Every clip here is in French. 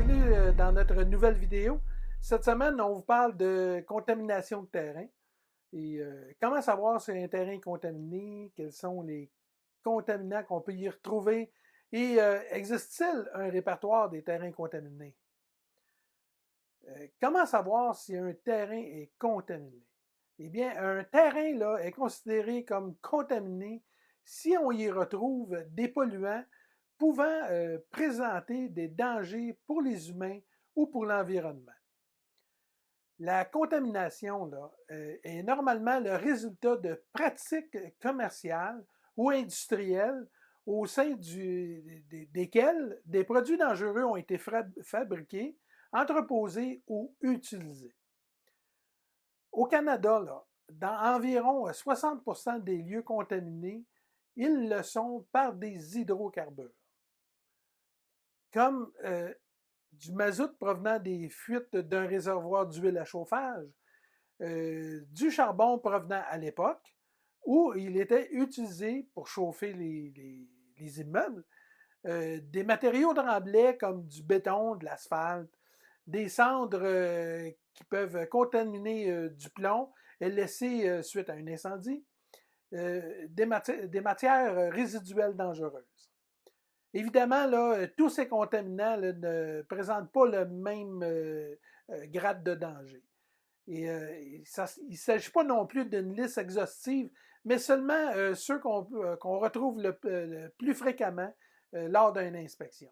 bienvenue dans notre nouvelle vidéo. Cette semaine, on vous parle de contamination de terrain et comment savoir si un terrain est contaminé, quels sont les contaminants qu'on peut y retrouver et existe-t-il un répertoire des terrains contaminés? Comment savoir si un terrain est contaminé? Eh bien, un terrain là, est considéré comme contaminé si on y retrouve des polluants pouvant présenter des dangers pour les humains ou pour l'environnement. La contamination là, est normalement le résultat de pratiques commerciales ou industrielles au sein desquelles des produits dangereux ont été fabriqués, entreposés ou utilisés. Au Canada, là, dans environ 60% des lieux contaminés, ils le sont par des hydrocarbures, comme du mazout provenant des fuites d'un réservoir d'huile à chauffage, du charbon provenant à l'époque où il était utilisé pour chauffer les immeubles, des matériaux tremblants comme du béton, de l'asphalte, des cendres qui peuvent contaminer du plomb et laisser, suite à un incendie, des matières résiduelles dangereuses. Évidemment, là, tous ces contaminants là, ne présentent pas le même grade de danger. Et il ne s'agit pas non plus d'une liste exhaustive, mais seulement ceux qu'on retrouve le plus fréquemment lors d'une inspection.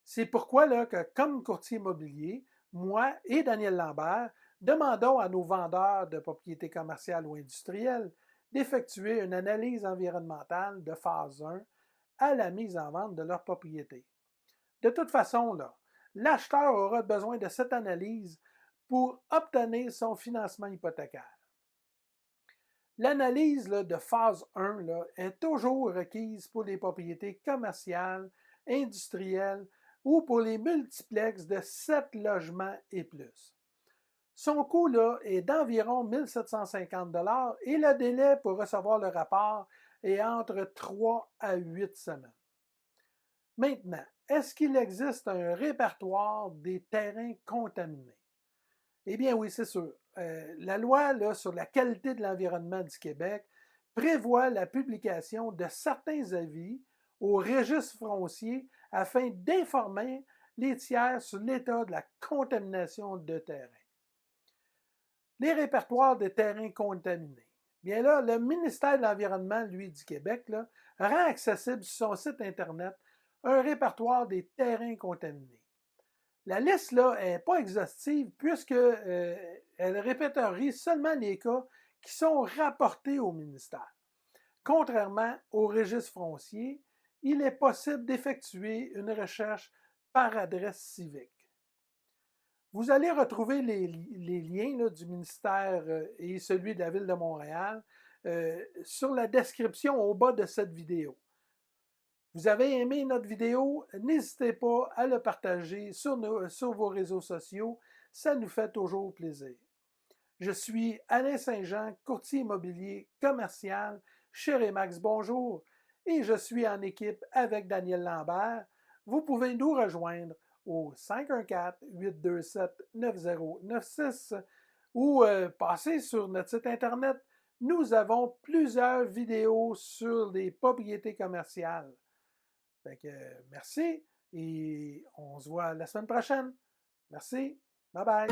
C'est pourquoi là, que, comme courtier immobilier, moi et Daniel Lambert demandons à nos vendeurs de propriétés commerciales ou industrielles d'effectuer une analyse environnementale de phase 1 à la mise en vente de leur propriété. De toute façon, là, l'acheteur aura besoin de cette analyse pour obtenir son financement hypothécaire. L'analyse de phase 1 là, est toujours requise pour les propriétés commerciales, industrielles ou pour les multiplexes de 7 logements et plus. Son coût là, est d'environ 1 750 $ et le délai pour recevoir le rapport est entre 3 à 8 semaines. Maintenant, est-ce qu'il existe un répertoire des terrains contaminés? Eh bien oui, c'est sûr. La loi là, sur la qualité de l'environnement du Québec prévoit la publication de certains avis au registre foncier afin d'informer les tiers sur l'état de la contamination de terrain. Les répertoires des terrains contaminés. Bien là, le ministère de l'Environnement, lui, du Québec, là, rend accessible sur son site Internet un répertoire des terrains contaminés. La liste là n'est pas exhaustive puisque elle répertorie seulement les cas qui sont rapportés au ministère. Contrairement au registre foncier, il est possible d'effectuer une recherche par adresse civique. Vous allez retrouver les liens là, du ministère et celui de la Ville de Montréal sur la description au bas de cette vidéo. Vous avez aimé notre vidéo? N'hésitez pas à le partager sur vos réseaux sociaux. Ça nous fait toujours plaisir. Je suis Alain Saint-Jean, courtier immobilier commercial chez Remax Bonjour et je suis en équipe avec Daniel Lambert. Vous pouvez nous rejoindre au 514-827-9096 ou passer sur notre site Internet. Nous avons plusieurs vidéos sur les propriétés commerciales. Fait que, merci et on se voit la semaine prochaine. Merci. Bye bye.